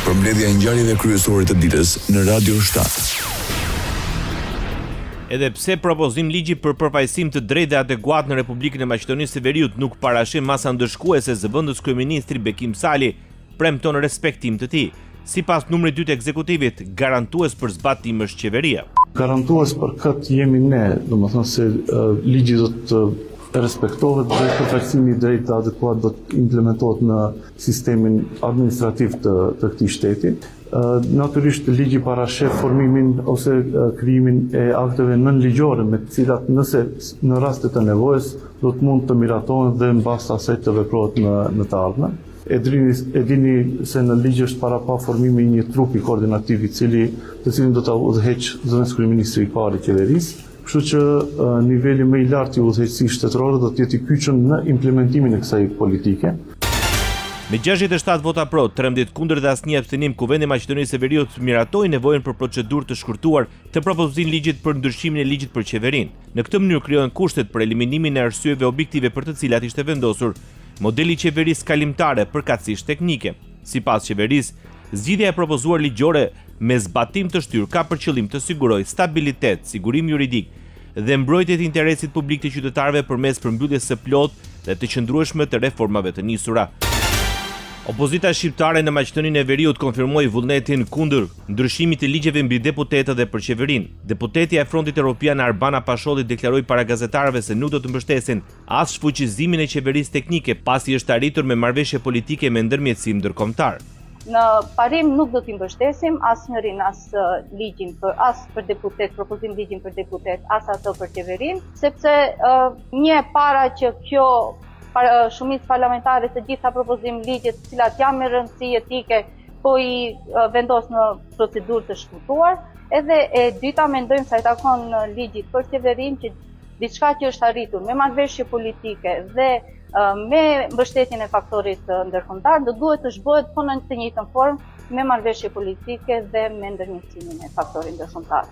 Përmbledhja e ngjarjeve kryesore të ditës në Radio 7. Edhe pse propozim ligji për përfaqësim të drejtë dhe adekuat në Republikën e Maqedonisë së Veriut nuk parashih masa ndëshkuese zëvendës kryeministri Bekim Sali, premton respektim të tij. Sipas numrit 2 të ekzekutivit, garantues për zbatim është qeveria. Garantues për këtë jemi ne, domethënë se ligji do të respektohet dhe përfaqësimi i drejtë dhe adekuat do të implementohet në sistemin administrativ të këtij shteti. Natyrisht ligji parasheh formimin ose krijimin e akteve nënligjore me të cilat nëse në rastet e nevojës do të mund të miratohen dhe mbas asaj të veprohet në të ardhmen. E dini se në ligj është para pa formimi një trupi koordinativ të cilin do ta udhëheqë zëvendës kryeministri i parë i qeverisë. Kështu që niveli më i lartë i udhëheqësisë shtetërore do të jetë i kyçur në implementimin e kësaj politike. Me 67 vota pro, 13 kundër dhe asnjë abstenim, Kuvendi i Maqedonisë së Veriut miratoi nevojën për procedurë të shkurtuar të propozimit ligjit për ndryshimin e ligjit për qeverinë. Në këtë mënyrë krijohen kushtet për eliminimin e arsyeve objektive për të cilat ishte vendosur modeli i qeverisë kalimtare përkatësisht teknike. Sipas qeverisë, zgjidhja e propozuar ligjore me zbatim të shtyrë ka për qëllim të sigurojë stabilitet, sigurim juridik dhe mbrojtje të interesit publik të qytetarëve përmes përmbylljes së plotë dhe të qëndrueshme të reformave të nisura. Opozita shqiptare në Maqedoninë e Veriut konfirmoi vullnetin kundër ndryshimit të ligjeve mbi deputetët dhe për qeverinë. Deputetja e Frontit Evropian Arbana Pasholli deklaroi para gazetarëve se nuk do të mbështesin as shfuqizimin e qeverisë teknike pasi është arritur me marrëveshje politike me ndërmjetësim ndërkombëtar. Në parim nuk do t'i mbështesim asnjërin as ligjin për deputet, propozim ligjin për deputet, as ato për qeverinë, sepse një para që kjo shumicë parlamentare të gjitha propozim ligjet të cilat janë me rëndësi etike, po i vendos në procedurë të shkurtuar, edhe e dyta mendojmë se ai takon ligjit për qeverinë që diçka që është arritur me marrëveshje politike dhe me mbështetjen e faktorit ndërkombëtar do duhet të zhbohet po në të njëjtën formë me marrëveshje politike dhe me ndërmjetësimin e faktorit ndërkombëtar.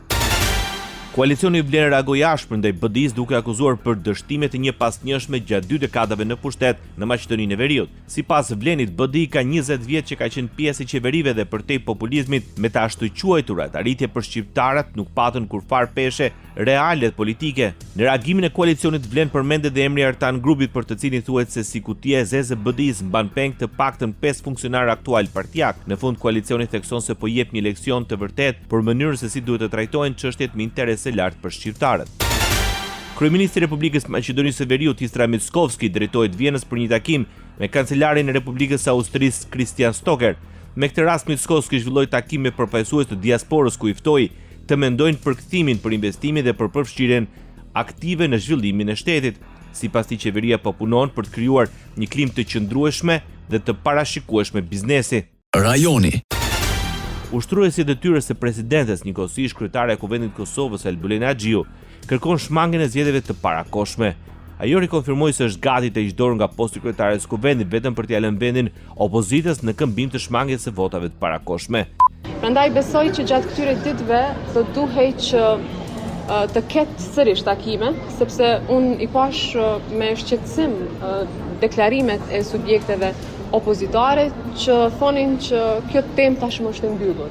Koalicioni i Vlen reagoi ashpër ndaj BDI-s duke akuzuar për dështime të njëpasnjëshme gjatë 2 dekadave në pushtet në Maqedoninë e Veriut. Sipas Vlenit, BDI ka 20 vjet që ka qenë pjesë e qeverive dhe përtej populizmit me të ashtu quajturat arritje për shqiptarët nuk patën kurfar peshe reale politike. Në reagimin e koalicionit Vlen përmendet dhe emri Artan Grupit për të cilin thuhet se si kutia e zezë e BDI-s mban peng të paktën 5 funksionarë aktual partijak. Në fund koalicioni thekson se po jep një leksion të vërtet për mënyrën se si duhet të trajtohen çështjet me interes e lartë për shqiptarët. Kryeministri i Republikës Maqedonisë së Veriut Istra Mickovski drejtohet Vienës për një takim me kancelarin e Republikës së Austrisë Christian Stocker. Me këtë rast Mickovski zhvilloi takim me përfaqësues të diasporës ku i ftoi të mendojnë për kthimin për investimin dhe për përfshirjen aktive në zhvillimin e shtetit. Sipas tij qeveria po punon për të krijuar një klim të qëndrueshme dhe të parashikueshme biznesi. Rajoni. Ushtruesi i detyrës së presidentes njëkohësisht kryetare e Kuvendit të Kosovës Albulena Xhiu kërkon shmangjen e zgjedhjeve të parakohshme. Ajo rikonfirmoi se është gati të hiqdorë nga posti kryetares së Kuvendit vetëm për t'i lënë vendin opozitës në këmbim të shmangjes së votave të parakohshme. Prandaj besoj që gjatë këtyre ditëve do duhej që të ketë sërish takime, sepse unë i pash me shqetësim deklarimet e subjekteve opozitare që thonin që kjo temë tashmë është e mbyllur.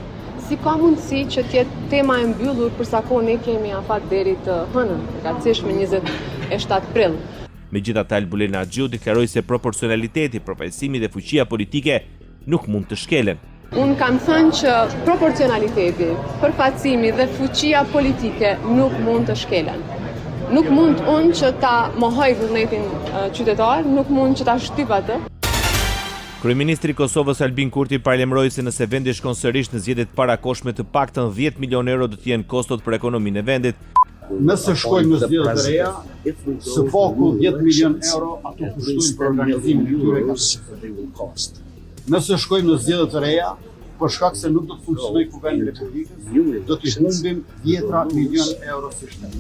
Si ka mundësi që të jetë tema e mbyllur për sa kohë ne kemi afat deri të hënën, përkatësisht me 27 prill. Megjithatë, Albulena Xhiu deklaroi se proporcionaliteti, përfaqësimi dhe fuqia politike nuk mund të shkelen. Unë kam thënë që proporcionaliteti, përfaqësimi dhe fuqia politike nuk mund të shkelen. Nuk mund unë që ta mohoj vullnetin qytetar, nuk mund që ta shtyp atë. Kryeministri i Kosovës Albin Kurti paralajmëroi se nëse vendi shkon sërish në zgjedhjet parakohshme të paktën 10 milionë euro do të jenë kostot për ekonominë e vendit. Nëse shkojmë në zgjedhje të reja, së paku 10 milionë euro ato kushtojnë për organizimin e tyre. Nëse shkojmë në zgjedhje të reja, për shkak se nuk do të funksionojë Kuvendi i Republikës, do të humbim 10 milionë euro si shtet.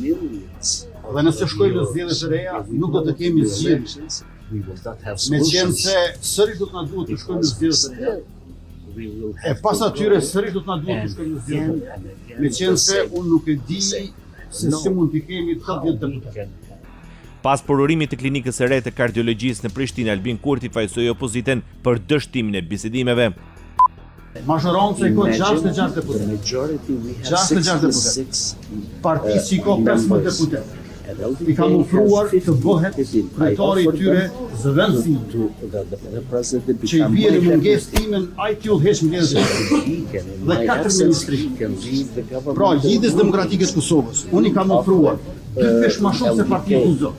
Dhe nëse shkojmë në zgjedhje të reja, nuk do të kemi zgjedhje. Me qenë se sërish do të na duhet të shkojmë në zgjedhje të reja. E pas atyre sërish do të na duhet të shkojmë në zgjedhje të reja. Me qenë se unë nuk e di se si mund të kemi 80 deputet. Pas provurimit të klinikës së re të kardiologjisë në Prishtinë, Albin Kurti fajsoi opozitën për dështimin e bisedimeve. Mazhoronca i ka 66 deputet. 66 deputet. Partisë që ka 15 deputet. I kam ofruar të bëhet kryetari i tyre zëvendësi që i bie në mungesë timen ai t'ju heq mbledhjen dhe 4 ministri. Pra, lidhjes demokratike të Kosovës, unë i kam ofruar 2 pesh më shumë se partia Kuzo.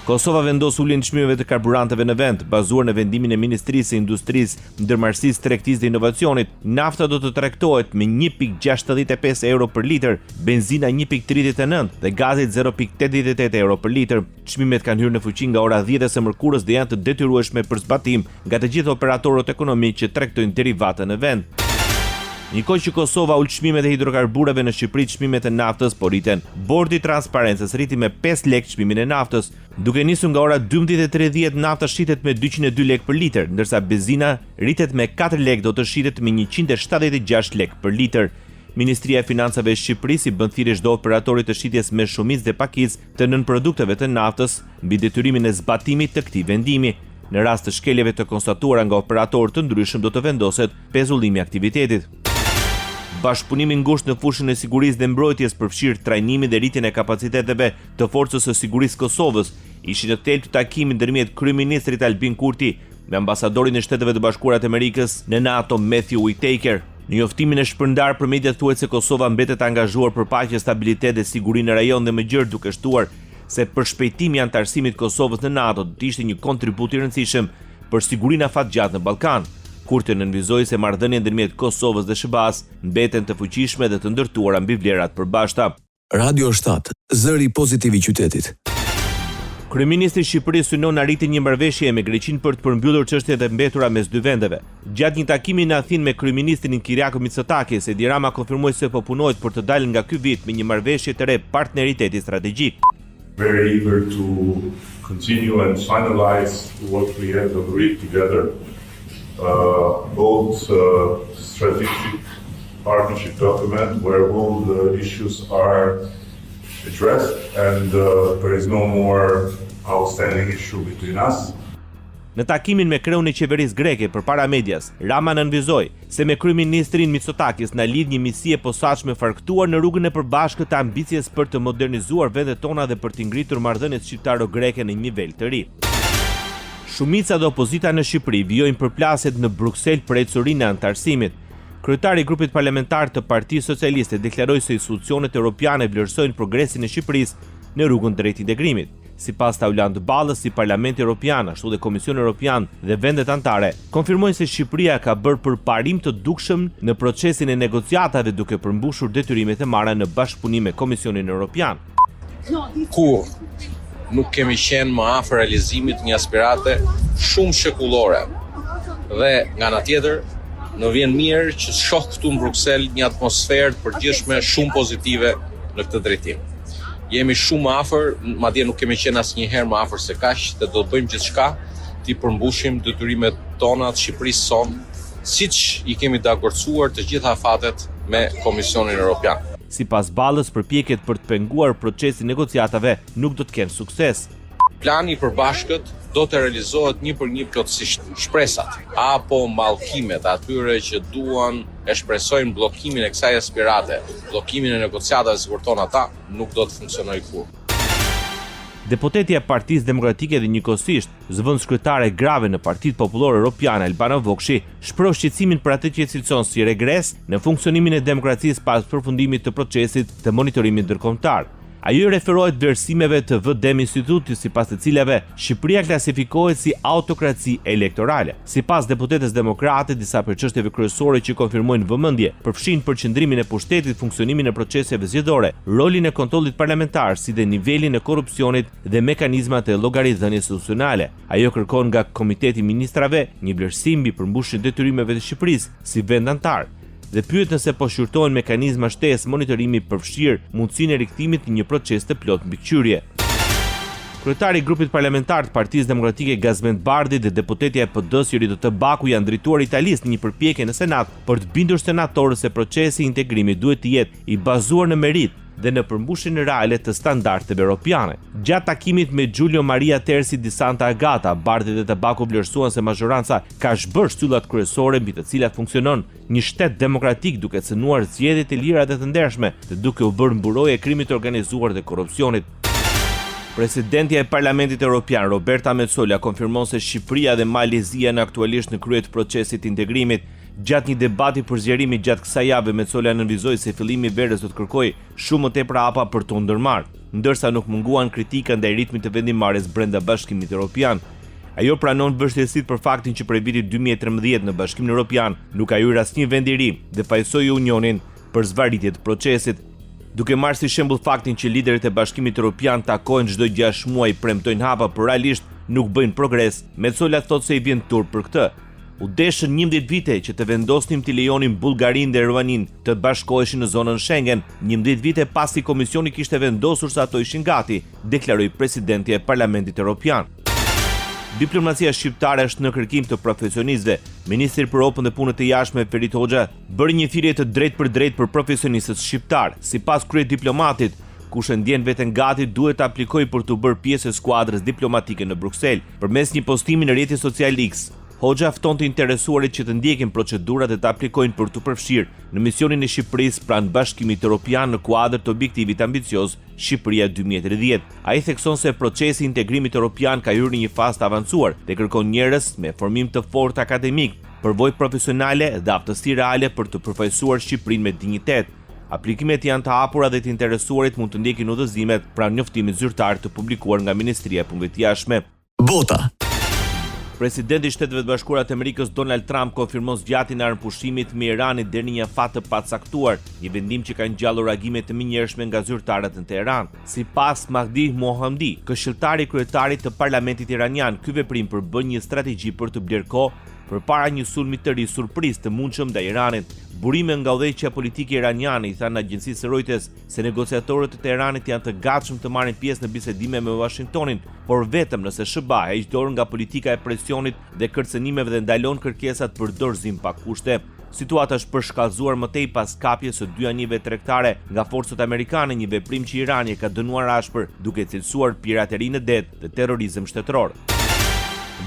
Kosova vendos uljen e çmimeve të karburanteve në vend, bazuar në vendimin e Ministrisë së Industrisë, Ndërmarrësisë, Tregtisë dhe Inovacionit. Nafta do të tregtohet me 1.65 euro për litër, benzina 1.39 dhe gazi 0.88 euro për litër. Çmimet kanë hyrë në fuqi nga ora 10 e mërkurës dhe janë të detyrueshme për zbatim nga të gjithë operatorët ekonomikë që tregtojnë derivate në vend. Njëkohë që Kosova ul çmimet e hidrokarbureve në Shqipëri, çmimet e naftës po rriten. Bordi i Transparencës rriti me 5 lekë çmimin e naftës. Duke nisur nga ora 12:30 nafta shitet me 202 lekë për litër, ndërsa benzina rritet me 4 lekë do të shitet me 176 lekë për litër. Ministria e Financave e Shqipërisë i bën thirrje çdo operatorit të shitjes me shumicë dhe pakicë të nënprodukteve të naftës mbi detyrimin e zbatimit të këtij vendimi. Në rast të shkeljeve të konstatuara nga operatorë të ndryshëm do të vendoset pezullimi i aktivitetit. Bashkëpunimi ngushtë në fushën e sigurisë dhe mbrojtjes përfshirë trajnimin dhe rritjen e kapaciteteve të Forcës së Sigurisë Kosovës, ishin në thelb të takimit ndërmjet kryeministrit Albin Kurti me ambasadorin e Shteteve të Bashkuara të Amerikës në NATO Matthew Whitaker. Në njoftimin e shpërndar për mediat thuhet se Kosova mbetet angazhuar për paqe, stabilitet dhe siguri në rajon dhe më gjerë, duke shtuar se përshpejtimi i antarësimit të Kosovës në NATO do të ishte një kontribut i rëndësishëm për sigurinë afatgjatë në Ballkan. Kurti nënvizoi se marrëdhënia ndërmjet Kosovës dhe SBA-s mbeten të fuqishme dhe të ndërtuara mbi vlerat përbashkëta. Radio 7, zëri i pozitiv i qytetit. Kryeministri i Shqipërisë synon arritjen një marrëveshje me Greqinë për të përmbyllur çështjet e mbetura mes dy vendeve. Gjatë një takimi në Athinë me kryeministrin Kyriakos Mitsotakis, Edi Rama konfirmoi se po punohet për të dalë nga ky vit me një marrëveshje të re partneriteti strategjik. Very eager to continue and finalize what we have agreed together. Both strategic partnership document where all the issues are addressed and there is no more outstanding issue between us. Në takimin me kreun e qeverisë greke përpara medias, Rama nënvizoi se me kryeministrin Mitsotakis na lidh një misi e posaçme farktuar në rrugën e përbashkët të ambicjes për të modernizuar vendet tona dhe për të ngritur marrëdhëniet shqiptaro-greke në një nivel të ri. Shumica dhe opozita në Shqipëri vijojnë përplasjet në Bruksel për ecurinë e antarësimit. Kryetari i grupit parlamentar të Partisë Socialiste deklaroi se institucionet europiane vlerësojnë progresin e Shqipërisë në rrugën drejt integrimit. Sipas Taulant Ballës, si Parlamenti Evropian, ashtu dhe Komisioni Evropian dhe vendet anëtare konfirmojnë se Shqipëria ka bërë përparim të dukshëm në procesin e negociatave duke përmbushur detyrimet e marra në bashkëpunim me Komisionin Evropian. Kur nuk kemi qenë më afër realizimit një aspirate shumë shekullore. Dhe nga ana tjetër, në vjen mirë që shoh këtu në Bruksel një atmosferë të përgjithshme shumë pozitive në këtë drejtim. Jemi shumë afër, madje nuk kemi qenë asnjëherë më afër se kaq, dhe do të bëjmë gjithçka të përmbushim detyrimet tona të Shqipërisë son, siç i kemi dakordsuar të gjitha afatet me Komisionin Evropian. Sipas Ballës, përpjekjet për të penguar procesin negociatave nuk do të kenë sukses. Plani i përbashkët do të realizohet një për një plotësisht. Shpresat apo mallkimet atyre që duan e shpresojnë bllokimin e kësaj aspirate, bllokimin e negociatave si kurton ata, nuk do të funksionojë kurrë. Deputetja e Partisë Demokratike dhe njëkohësisht zëvendëskryetare grave në Partitë Popullore Europiane Albana Vokshi shpreh shqetësimin për atë që e cilëson si regres në funksionimin e demokracisë pas përfundimit të procesit të monitorimit ndërkombëtar. Ajo referohet vlerësimeve të VDM Institutit sipas të cilave Shqipëria klasifikohet si autokraci elektorale. Sipas deputetës demokrate, disa prej çështjeve kryesore që konfirmojnë vëmendje përfshin përqendrimin e pushtetit, funksionimin e proceseve zgjedhore, rolin e kontrollit parlamentar, si dhe nivelin e korrupsionit dhe mekanizmat e llogaridhënies institucionale. Ajo kërkon nga Komiteti i Ministrave një vlerësim mbi përmbushjen e detyrimeve të Shqipërisë si vend antar dhe pyet nëse po shqyrtohen mekanizma shtesë monitorimi përfshirë mundësinë e rikthimit në një proces të plot mbikëqyrje. Kryetari i grupit parlamentar të Partisë Demokratike Gazmend Bardhi dhe deputetja e PD-s Jori Të Baku janë drejtuar Italisë në një përpjekje në Senat për të bindur senatorët se procesi i integrimit duhet të jetë i bazuar në merit dhe në përmbushjen reale të standardeve europiane. Gjatë takimit me Giulio Maria Terzi di Santa Agata, bardhët e tabakut vlerësuan se mazhoranca ka zhbërë shtyllat kryesore mbi të cilat funksionon një shtet demokratik duke cënuar zgjedhjet e lira dhe të ndershme, dhe duke u bërë mburojë e krimit të organizuar dhe korrupsionit. Presidentja e Parlamentit Evropian, Roberta Metsola, konfirmon se Shqipëria dhe Malezia janë aktualisht në krye të procesit të integrimit. Gjatë një debati për zgjerimi gjatë kësaj jave, Metsola nënvizoi se fillimi i verës do të kërkojë shumë më tepër hapa për të ndërmarrë, ndërsa nuk munguan kritika ndaj ritmit të vendimmarrjes brenda Bashkimit Evropian. Ajo pranon vështirësitë për faktin që prej vitit 2013 në Bashkimin Evropian nuk ka hyrë asnjë vend i ri dhe fajsoi Unionin për zvarritje të procesit. Duke marrë si shembull faktin që liderët e Bashkimit Evropian takohen çdo 6 muaj, premtojnë hapa, por realisht nuk bëjnë progres, Metsola thotë se i vjen turp për këtë. U deshën 11 vite që të vendosnim të lejonin Bullgarinë dhe Rumaninë të bashkoheshin në zonën Schengen, 11 vite pasi Komisioni kishte vendosur se ato ishin gati, deklaroi presidenti e Parlamentit Evropian. Diplomacia shqiptare është në kërkim të profesionistëve. Ministri për Ropën dhe Punët e Jashtme Ferit Hoxha bëri një thirrje të drejtë për profesionistët shqiptar. Sipas kryediplomatit, kush e ndjen veten gati duhet të aplikojë për të bërë pjesë e skuadrës diplomatike në Bruksel. Përmes një postimi në rrjetin social X, Hoxha fton të interesuarit që të ndjekin procedurat dhe të aplikojnë për të përfshirë në misionin e Shqipërisë pranë Bashkimit Evropian në kuadër të objektivit ambicioz Shqipëria 2030. Ai thekson se procesi i integrimit evropian ka hyrë në një fazë të avancuar dhe kërkon njerëz me formim të fortë akademik, përvojë profesionale dhe aftësi reale për të përfaqësuar Shqipërinë me dinjitet. Aplikimet janë të hapura dhe të interesuarit mund të ndjekin udhëzimet pranë njoftimit zyrtar të publikuar nga Ministria e Punëve të Jashtme. Bota. Presidenti i Shteteve të Bashkuara të Amerikës Donald Trump konfirmon zgjatjen e armëpushimit me Iranin deri në një fat të pacaktuar, një vendim që ka ngjallur reagime të menjëhershme nga zyrtarët në Teheran. Sipas Mahdi Mohammadi, këshilltari i kryetarit të parlamentit iranian, ky veprim përbën një strategji për të blerë kohë përpara një sulmi të ri surprizë të mundshëm ndaj Iranit. Burime nga udhëheqja politike iraniane i thanë agjencisë Reuters se negociatorët e Teheranit janë të gatshëm të marrin pjesë në bisedime me Washingtonin, por vetëm nëse SBA heq dorë nga politika e presionit dhe kërcënimeve dhe ndalon kërkesat për dorëzim pa kushte. Situata është përshkallëzuar më tej pas kapjes së 2 anijeve tregtare nga forcat amerikane, një veprim që Irani ka dënuar ashpër duke cilësuar piraterinë në det dhe terrorizëm shtetëror.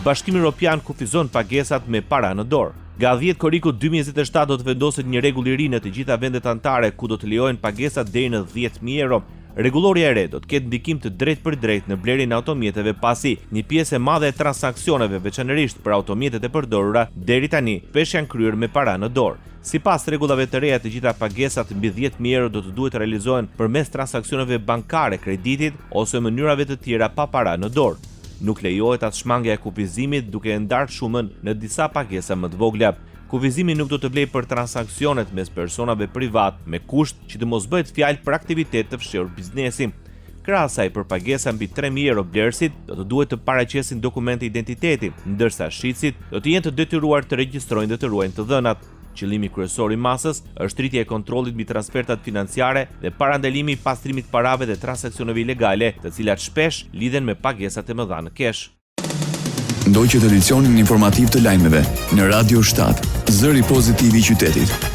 Bashkimi Evropian kufizon pagesat me para në dorë. Nga 10 korikut 2027 do të vendoset një rregull i ri në të gjitha vendet anëtare ku do të lejohen pagesat deri në 10.000 euro. Rregulloria e re do të ketë ndikim të drejtë për drejtë në blerjen e automjeteve pasi një pjesë e madhe e transaksioneve, veçanërisht për automjetet e përdorura, deri tani shpesh janë kryer me para në dorë. Sipas rregullave të reja, të gjitha pagesat mbi 10.000 euro do të duhet të realizohen përmes transaksioneve bankare, kreditit ose mënyrave të tjera pa para në dorë. Nuk lejohet as shmangja e kufizimit duke ndarë shumën në disa pagesa më të vogla. Kufizimi nuk do të vlejë për transaksionet mes personave privat me kusht që të mos bëhet fjalë për aktivitet të fshehur biznesi. Krahas asaj, për pagesa mbi 3.000 euro blerësit do të duhet të paraqesin dokumente identiteti, ndërsa shitësit do të jenë të detyruar të regjistrojnë dhe të ruajnë të dhënat. Qëllimi kryesor i masës është rritja e kontrollit mbi transfertat financiare dhe parandalimi i pastrimit të parave dhe transaksioneve ilegale, të cilat shpesh lidhen me pagesat e mëdha në kesh. Ndoqët edicionin informativ të lajmeve në Radio 7, zëri pozitiv i qytetit.